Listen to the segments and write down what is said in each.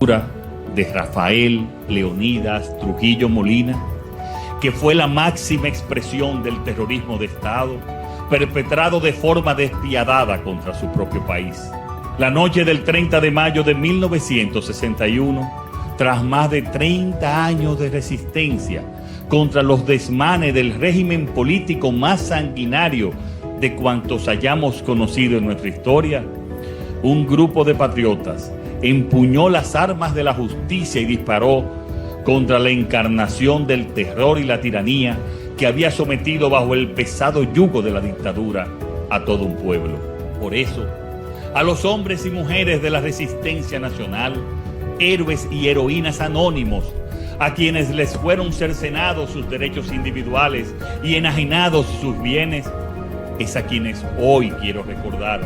de Rafael Leónidas Trujillo Molina, que fue la máxima expresión del terrorismo de Estado, perpetrado de forma despiadada contra su propio país. La noche del 30 de mayo de 1961, tras más de 30 años de resistencia contra los desmanes del régimen político más sanguinario de cuantos hayamos conocido en nuestra historia, un grupo de patriotas empuñó las armas de la justicia y disparó contra la encarnación del terror y la tiranía que había sometido bajo el pesado yugo de la dictadura a todo un pueblo. Por eso, a los hombres y mujeres de la resistencia nacional, héroes y heroínas anónimos, a quienes les fueron cercenados sus derechos individuales y enajenados sus bienes, es a quienes hoy quiero recordar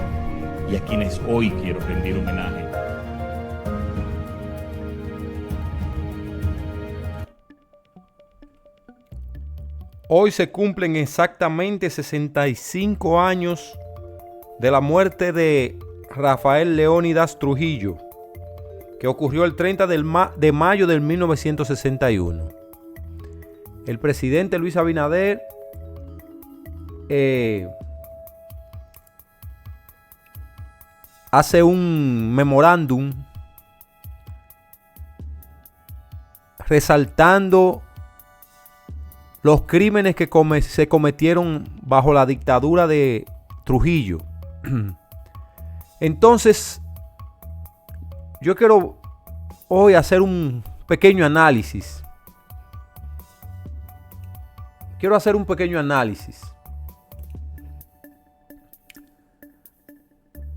y a quienes hoy quiero rendir homenaje. Hoy se cumplen exactamente 65 años de la muerte de Rafael Leónidas Trujillo, que ocurrió el 30 de mayo de 1961. El presidente Luis Abinader hace un memorándum resaltando los crímenes que se cometieron bajo la dictadura de Trujillo. Entonces, yo quiero hoy hacer un pequeño análisis.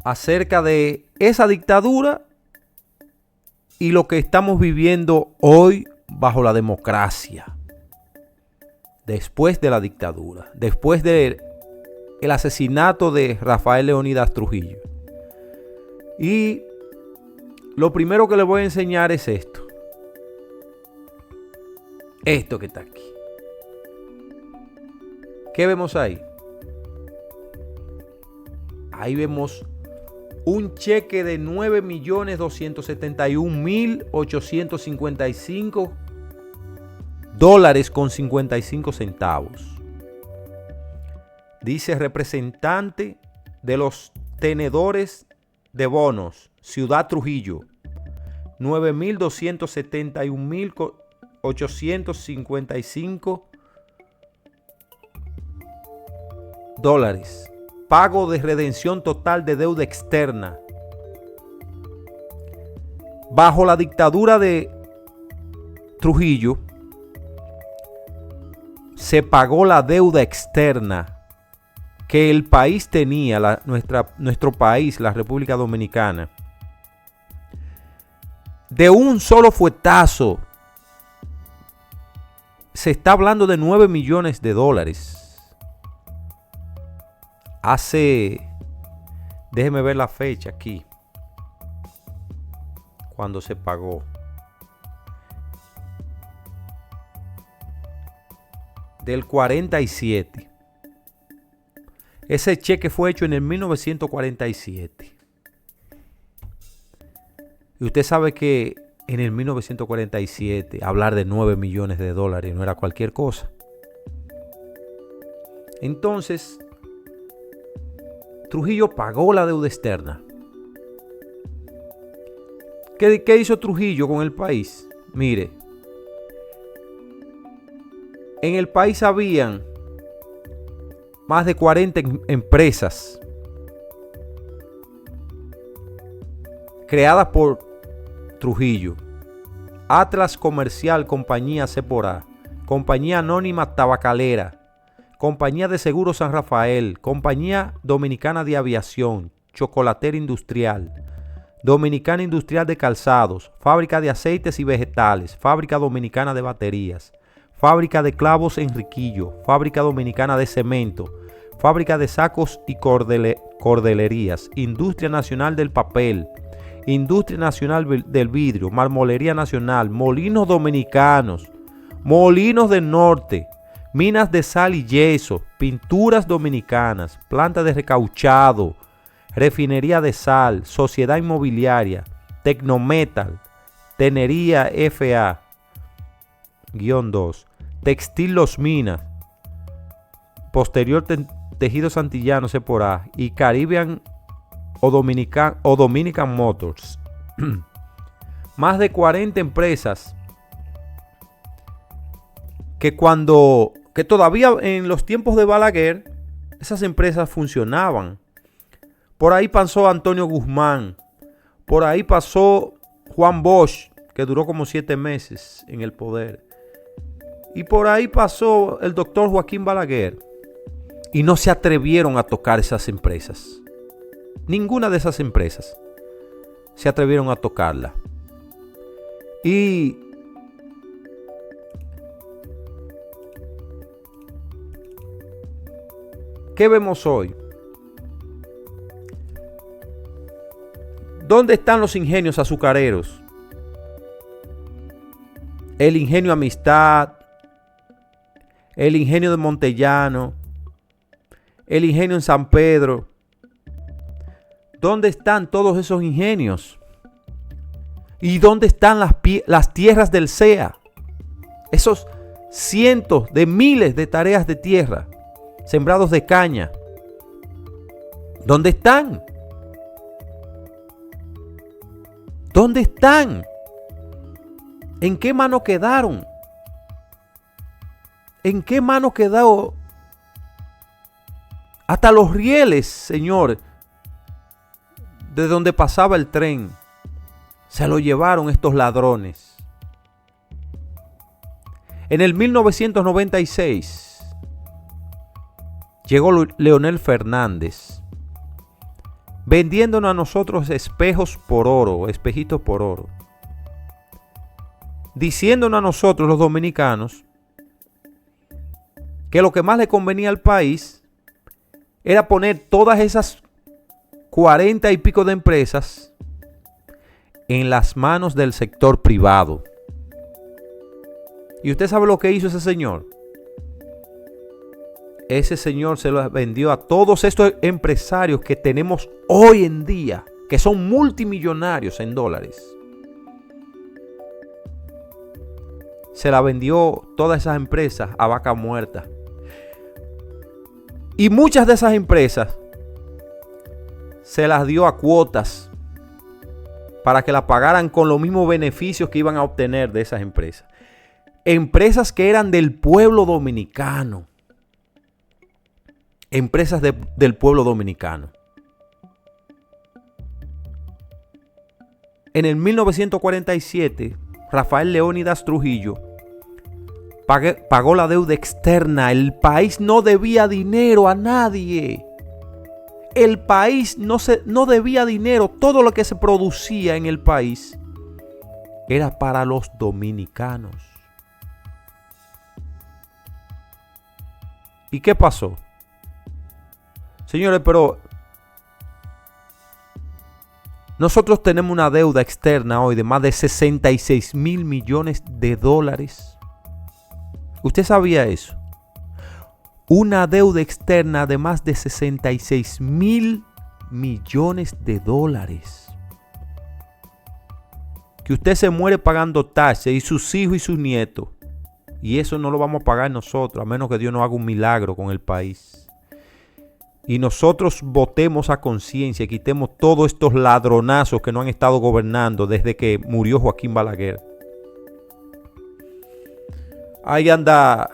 Acerca de esa dictadura y lo que estamos viviendo hoy bajo la democracia. Después de la dictadura, después del asesinato de Rafael Leónidas Trujillo. Y lo primero que les voy a enseñar es esto. Esto que está aquí. ¿Qué vemos ahí? Ahí vemos un cheque de 9.271.855 dólares con 55 centavos. Dice representante de los tenedores de bonos, Ciudad Trujillo, 9.271.855 dólares. Pago de redención total de deuda externa. Bajo la dictadura de Trujillo, se pagó la deuda externa que el país tenía, nuestro país, la República Dominicana. De un solo fuetazo, se está hablando de 9 millones de dólares. Déjeme ver la fecha aquí, cuando se pagó. Del 47. Ese cheque fue hecho en el 1947. Y usted sabe que en el 1947 hablar de 9 millones de dólares no era cualquier cosa. Entonces, Trujillo pagó la deuda externa. ¿Qué hizo Trujillo con el país? Mire, en el país habían más de 40 empresas creadas por Trujillo. Atlas Comercial, Compañía Sephora, Compañía Anónima Tabacalera, Compañía de Seguros San Rafael, Compañía Dominicana de Aviación, Chocolatera Industrial, Dominicana Industrial de Calzados, Fábrica de Aceites y Vegetales, Fábrica Dominicana de Baterías, Fábrica de Clavos Enriquillo, Fábrica Dominicana de Cemento, Fábrica de Sacos y Cordelerías, Industria Nacional del Papel, Industria Nacional del Vidrio, Marmolería Nacional, Molinos Dominicanos, Molinos del Norte, Minas de Sal y Yeso, Pinturas Dominicanas, Planta de Recauchado, Refinería de Sal, Sociedad Inmobiliaria, Tecnometal, Tenería FA -2, Textil Los Minas, Posterior Tejidos Antillanos Sephora y Caribbean o Dominican Motors. Más de 40 empresas que todavía en los tiempos de Balaguer esas empresas funcionaban. Por ahí pasó Antonio Guzmán, por ahí pasó Juan Bosch, que duró como 7 meses en el poder, y por ahí pasó el doctor Joaquín Balaguer, y no se atrevieron a tocar esas empresas. Ninguna de esas empresas se atrevieron a tocarla. Y ¿qué vemos hoy? ¿Dónde están los ingenios azucareros? El ingenio Amistad, el ingenio de Montellano, el ingenio en San Pedro. ¿Dónde están todos esos ingenios? ¿Y dónde están las tierras del CEA? Esos cientos de miles de tareas de tierra, sembrados de caña. ¿Dónde están? ¿Dónde están? ¿En qué mano quedaron? ¿En qué mano quedó? Hasta los rieles, señor, de donde pasaba el tren, se lo llevaron estos ladrones. En el 1996 llegó Leonel Fernández vendiéndonos a nosotros espejos por oro, espejitos por oro, diciéndonos a nosotros los dominicanos que lo que más le convenía al país era poner todas esas 40 y pico de empresas en las manos del sector privado. ¿Y usted sabe lo que hizo ese señor? Ese señor se lo vendió a todos estos empresarios que tenemos hoy en día, que son multimillonarios en dólares. Se la vendió todas esas empresas a vaca muerta. Y muchas de esas empresas se las dio a cuotas para que la pagaran con los mismos beneficios que iban a obtener de esas empresas. Empresas que eran del pueblo dominicano. Empresas del pueblo dominicano. En el 1947, Rafael Leónidas Trujillo pagó la deuda externa. El país no debía dinero a nadie. El país no debía dinero. Todo lo que se producía en el país era para los dominicanos. ¿Y qué pasó? Señores, pero nosotros tenemos una deuda externa hoy de más de 66 mil millones de dólares. ¿Usted sabía eso? Una deuda externa de más de 66 mil millones de dólares. Que usted se muere pagando taxes y sus hijos y sus nietos. Y eso no lo vamos a pagar nosotros, a menos que Dios nos haga un milagro con el país. Y nosotros votemos a conciencia y quitemos todos estos ladronazos que no han estado gobernando desde que murió Joaquín Balaguer. Ahí anda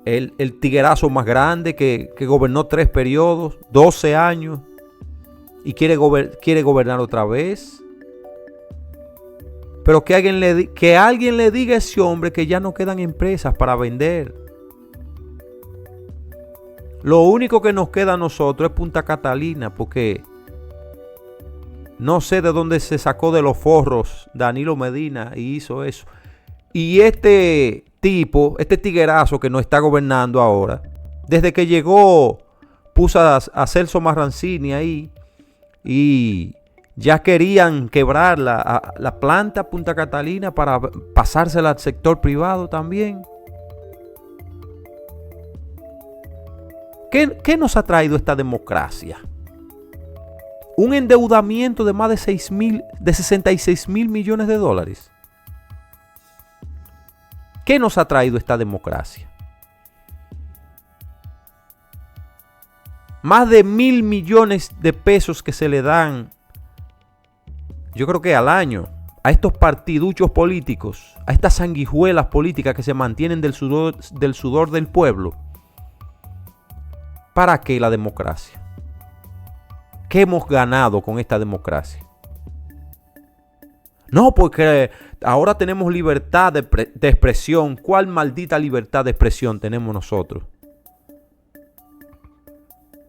el tiguerazo más grande que gobernó 3 periodos, 12 años, y quiere gobernar otra vez. Pero que alguien le diga a ese hombre que ya no quedan empresas para vender. Lo único que nos queda a nosotros es Punta Catalina, porque no sé de dónde se sacó de los forros Danilo Medina y hizo eso. Y este tipo, este tiguerazo que nos está gobernando ahora, desde que llegó puso a Celso Marrancini ahí y ya querían quebrar la planta Punta Catalina para pasársela al sector privado también. ¿Qué nos ha traído esta democracia? un endeudamiento de más de 66 mil millones de dólares. ¿Qué nos ha traído esta democracia? Más de 1.000 millones de pesos que se le dan, yo creo que al año, a estos partiduchos políticos, a estas sanguijuelas políticas que se mantienen del sudor del pueblo. ¿Para qué la democracia? ¿Qué hemos ganado con esta democracia? No, porque ahora tenemos libertad de expresión. ¿Cuál maldita libertad de expresión tenemos nosotros?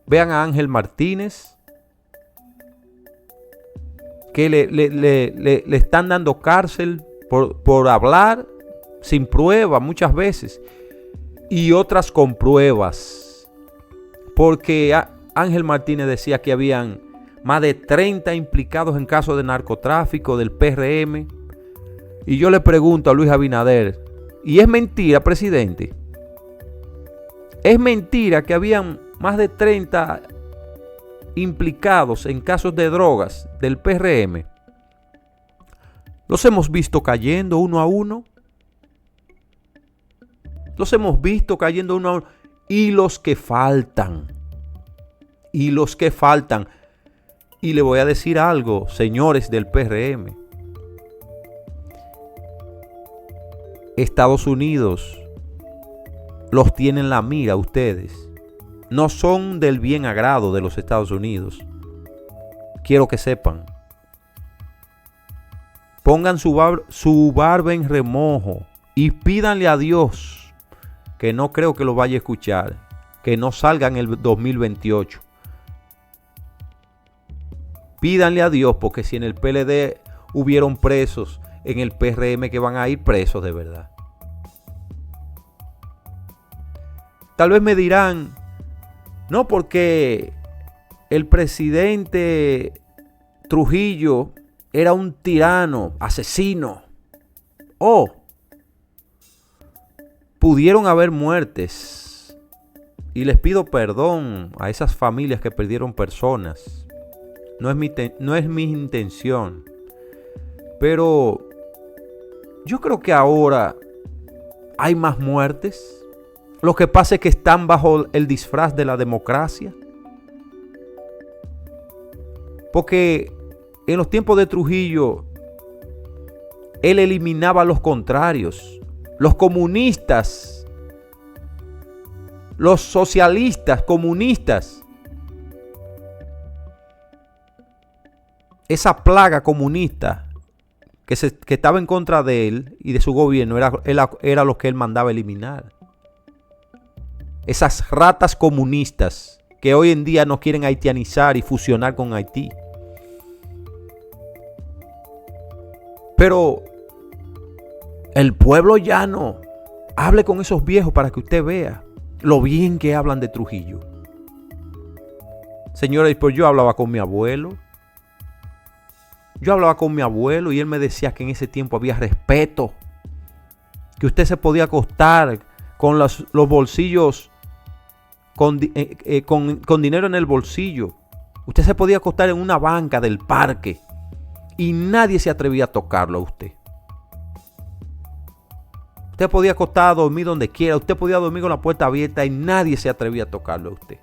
Vean a Ángel Martínez, que le están dando cárcel por hablar sin prueba muchas veces, y otras con pruebas. Porque Ángel Martínez decía que habían más de 30 implicados en casos de narcotráfico del PRM. Y yo le pregunto a Luis Abinader, ¿y es mentira, presidente? ¿Es mentira que habían más de 30 implicados en casos de drogas del PRM? Los hemos visto cayendo uno a uno. Los hemos visto cayendo uno a uno. Y los que faltan. Y los que faltan. Y le voy a decir algo, señores del PRM. Estados Unidos los tiene en la mira ustedes. No son del bien agrado de los Estados Unidos. Quiero que sepan. Pongan su barba en remojo y pídanle a Dios, que no creo que lo vaya a escuchar, que no salga en el 2028. Pídanle a Dios, porque si en el PLD hubieron presos, en el PRM que van a ir presos de verdad. Tal vez me dirán, no, porque el presidente Trujillo era un tirano, asesino. Pudieron haber muertes. Y les pido perdón a esas familias que perdieron personas. No es mi intención. Pero yo creo que ahora hay más muertes. Lo que pasa es que están bajo el disfraz de la democracia. Porque en los tiempos de Trujillo, él eliminaba a los contrarios, los comunistas, los socialistas, comunistas. Esa plaga comunista que estaba en contra de él y de su gobierno era lo que él mandaba eliminar. Esas ratas comunistas que hoy en día no quieren haitianizar y fusionar con Haití. Pero el pueblo llano, hable con esos viejos para que usted vea lo bien que hablan de Trujillo. Señores, pues yo hablaba con mi abuelo. Yo hablaba con mi abuelo y él me decía que en ese tiempo había respeto. Que usted se podía acostar con los bolsillos, con dinero en el bolsillo. Usted se podía acostar en una banca del parque y nadie se atrevía a tocarlo a usted. Usted podía acostar a dormir donde quiera. Usted podía dormir con la puerta abierta y nadie se atrevía a tocarlo a usted.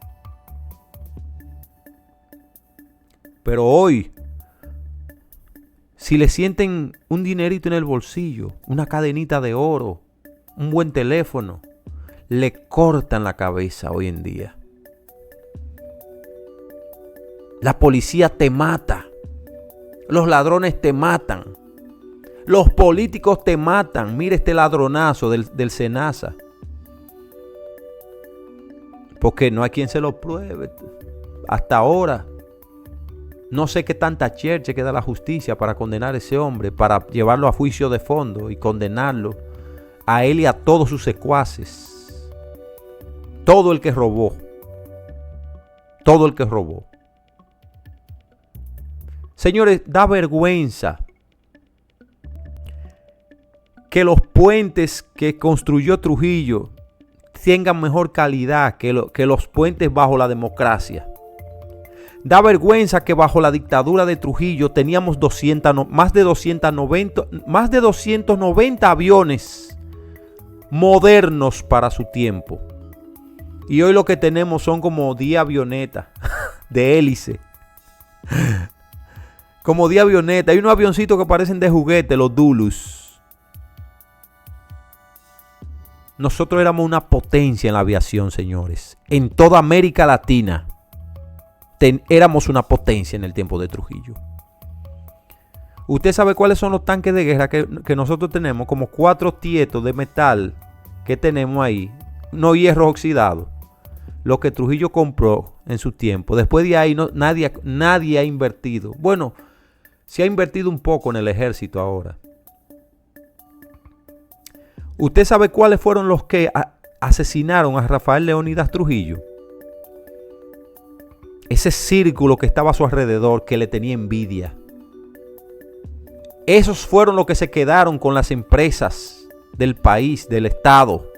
Pero hoy, si le sienten un dinerito en el bolsillo, una cadenita de oro, un buen teléfono, le cortan la cabeza hoy en día. La policía te mata. Los ladrones te matan. Los políticos te matan. Mire este ladronazo del Senasa. Porque no hay quien se lo pruebe. Hasta ahora. No sé qué tanta cherche queda la justicia para condenar a ese hombre, para llevarlo a juicio de fondo y condenarlo a él y a todos sus secuaces. Todo el que robó. Todo el que robó. Señores, da vergüenza que los puentes que construyó Trujillo tengan mejor calidad que los puentes bajo la democracia. Da vergüenza que bajo la dictadura de Trujillo teníamos más de 290 aviones modernos para su tiempo. Y hoy lo que tenemos son como 10 avionetas de hélice. Como 10 avionetas. Hay unos avioncitos que parecen de juguete, los Dulus. Nosotros éramos una potencia en la aviación, señores. En toda América Latina. Éramos una potencia en el tiempo de Trujillo. ¿Usted sabe cuáles son los tanques de guerra que nosotros tenemos? Como 4 tietos de metal que tenemos ahí. No hierro oxidado. Lo que Trujillo compró en su tiempo. Después de ahí nadie ha invertido. Bueno, se ha invertido un poco en el ejército ahora. ¿Usted sabe cuáles fueron los que asesinaron a Rafael Leónidas Trujillo? Ese círculo que estaba a su alrededor, que le tenía envidia. Esos fueron los que se quedaron con las empresas del país, del Estado.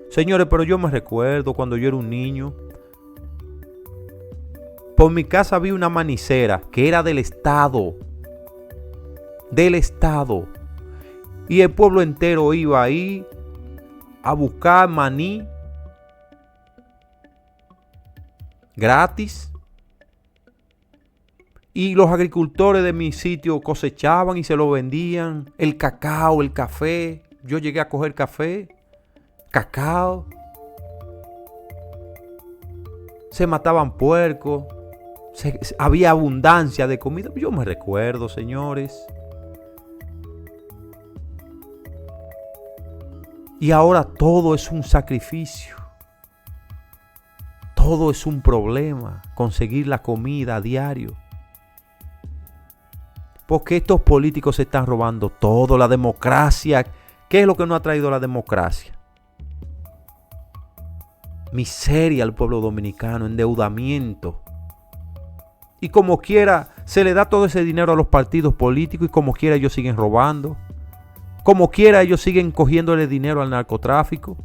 Señores, pero yo me recuerdo cuando yo era un niño. Por mi casa había una manicera que era del Estado. Del Estado. Y el pueblo entero iba ahí a buscar maní gratis. Y los agricultores de mi sitio cosechaban y se lo vendían. El cacao, el café. Yo llegué a coger café, cacao. Se mataban puercos. Había abundancia de comida. Yo me recuerdo, señores. Y ahora todo es un sacrificio. Todo es un problema. Conseguir la comida a diario. Porque estos políticos se están robando todo. La democracia. ¿Qué es lo que nos ha traído la democracia? Miseria al pueblo dominicano. Endeudamiento. Y como quiera, se le da todo ese dinero a los partidos políticos. Y como quiera, ellos siguen robando. Como quiera, ellos siguen cogiéndole dinero al narcotráfico.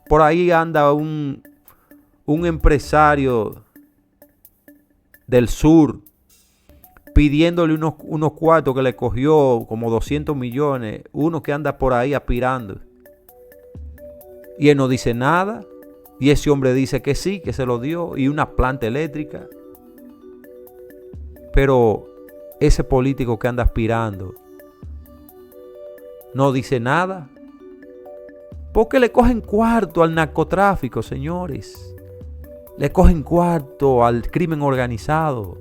Por ahí anda un empresario del sur pidiéndole unos cuartos que le cogió como 200 millones. Uno que anda por ahí aspirando. Y él no dice nada. Y ese hombre dice que sí, que se lo dio. Y una planta eléctrica. Pero ese político que anda aspirando no dice nada. Porque le cogen cuarto al narcotráfico, señores. Le cogen cuarto al crimen organizado.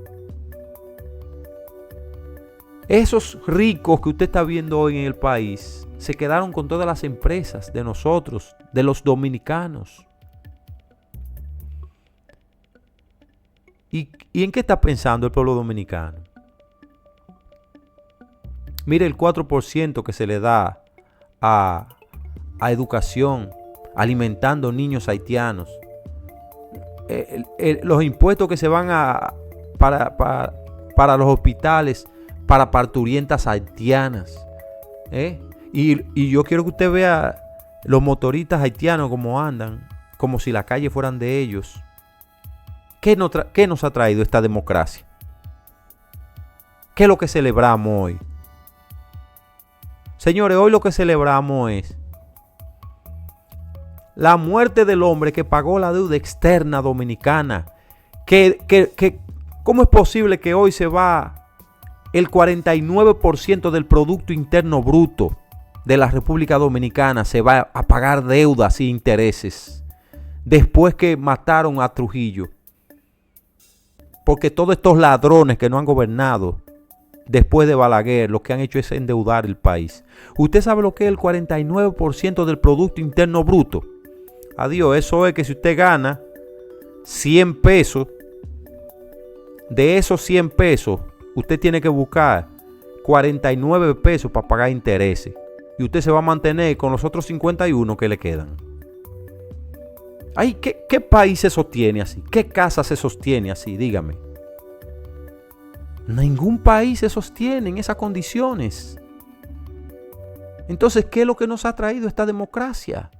Esos ricos que usted está viendo hoy en el país se quedaron con todas las empresas de nosotros, de los dominicanos. ¿Y en qué está pensando el pueblo dominicano? Mire el 4% que se le da a educación, alimentando niños haitianos. Los impuestos que se van para los hospitales, para parturientas haitianas. Y yo quiero que usted vea los motoristas haitianos como andan, como si las calles fueran de ellos. ¿Qué nos ha traído esta democracia? ¿Qué es lo que celebramos hoy? Señores, hoy lo que celebramos es la muerte del hombre que pagó la deuda externa dominicana. ¿Cómo es posible que hoy se va el 49% del Producto Interno Bruto de la República Dominicana? Se va a pagar deudas e intereses después que mataron a Trujillo. Porque todos estos ladrones que no han gobernado después de Balaguer, lo que han hecho es endeudar el país. ¿Usted sabe lo que es el 49% del Producto Interno Bruto? Adiós, eso es que si usted gana 100 pesos, de esos 100 pesos, usted tiene que buscar 49 pesos para pagar intereses. Y usted se va a mantener con los otros 51 que le quedan. Ay, ¿qué país se sostiene así? ¿Qué casa se sostiene así? Dígame. Ningún país se sostiene en esas condiciones. Entonces, ¿qué es lo que nos ha traído esta democracia?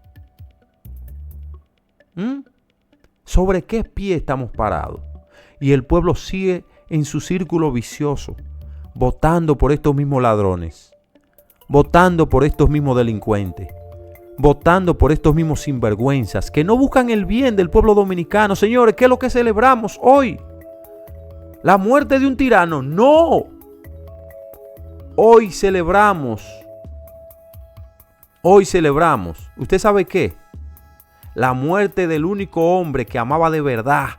¿Sobre qué pie estamos parados? Y el pueblo sigue en su círculo vicioso, votando por estos mismos ladrones, votando por estos mismos delincuentes, votando por estos mismos sinvergüenzas que no buscan el bien del pueblo dominicano. Señores, ¿qué es lo que celebramos hoy? ¿La muerte de un tirano? No. Hoy celebramos. ¿Usted sabe qué? La muerte del único hombre que amaba de verdad,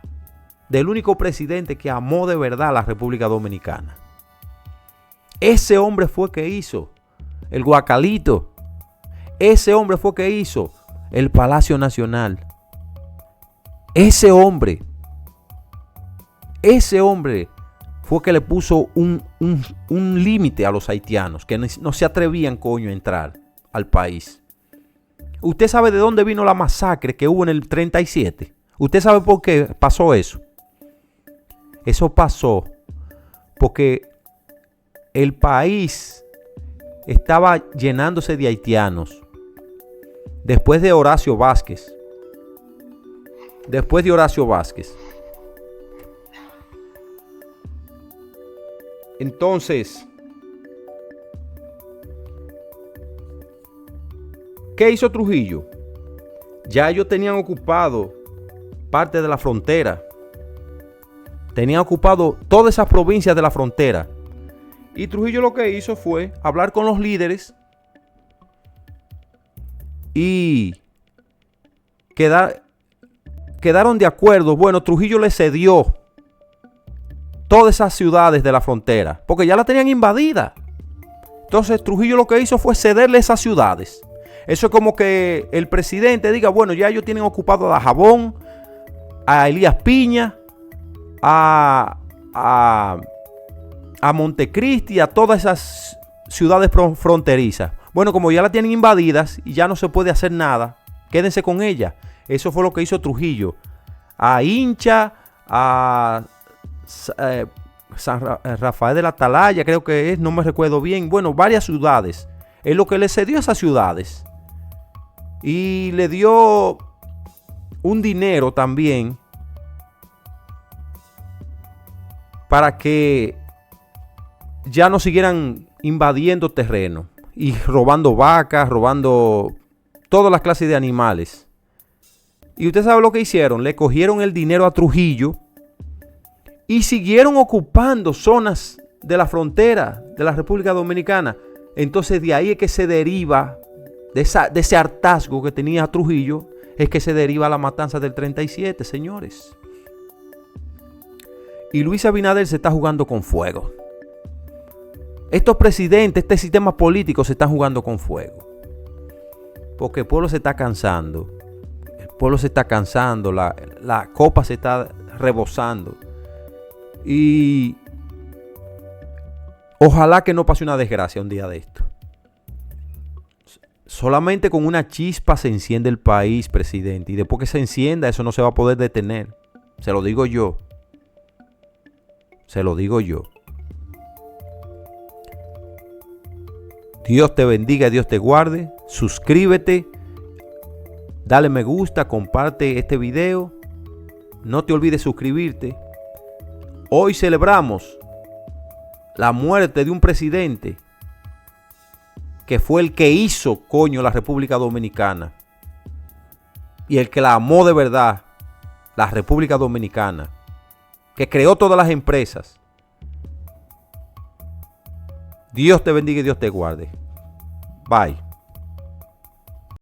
del único presidente que amó de verdad a la República Dominicana. Ese hombre fue que hizo el Guacalito. Ese hombre fue que hizo el Palacio Nacional. Ese hombre fue que le puso un límite a los haitianos que no se atrevían, coño, a entrar al país. ¿Usted sabe de dónde vino la masacre que hubo en el 37? ¿Usted sabe por qué pasó eso? Eso pasó porque el país estaba llenándose de haitianos. Después de Horacio Vázquez. Entonces, ¿qué hizo Trujillo? Ya ellos tenían ocupado parte de la frontera. Tenían ocupado todas esas provincias de la frontera. Y Trujillo lo que hizo fue hablar con los líderes y quedaron de acuerdo. Bueno, Trujillo le cedió todas esas ciudades de la frontera, porque ya la tenían invadida. Entonces Trujillo lo que hizo fue cederle esas ciudades. Eso es como que el presidente diga, bueno, ya ellos tienen ocupado a Dajabón, a Elías Piña, a Montecristi, a todas esas ciudades fronterizas. Bueno, como ya la tienen invadidas y ya no se puede hacer nada, quédense con ella. Eso fue lo que hizo Trujillo. A Hincha, a San Rafael de la Atalaya, creo que es, no me recuerdo bien. Bueno, varias ciudades. Es lo que le cedió a esas ciudades. Y le dio un dinero también para que ya no siguieran invadiendo terreno y robando vacas, robando todas las clases de animales. Y usted sabe lo que hicieron. Le cogieron el dinero a Trujillo y siguieron ocupando zonas de la frontera de la República Dominicana. Entonces de ahí es que se deriva, de ese hartazgo que tenía Trujillo, es que se deriva la matanza del 37, señores. Y Luis Abinader se está jugando con fuego. Estos presidentes, este sistema político se están jugando con fuego. Porque el pueblo se está cansando. El pueblo se está cansando. La copa se está rebosando. Y ojalá que no pase una desgracia un día de esto. Solamente con una chispa se enciende el país, presidente. Y después que se encienda, eso no se va a poder detener. Se lo digo yo. Se lo digo yo. Dios te bendiga, Dios te guarde. Suscríbete. Dale me gusta, comparte este video. No te olvides suscribirte. Hoy celebramos la muerte de un presidente que fue el que hizo, coño, la República Dominicana. Y el que la amó de verdad, la República Dominicana. Que creó todas las empresas. Dios te bendiga y Dios te guarde. Bye.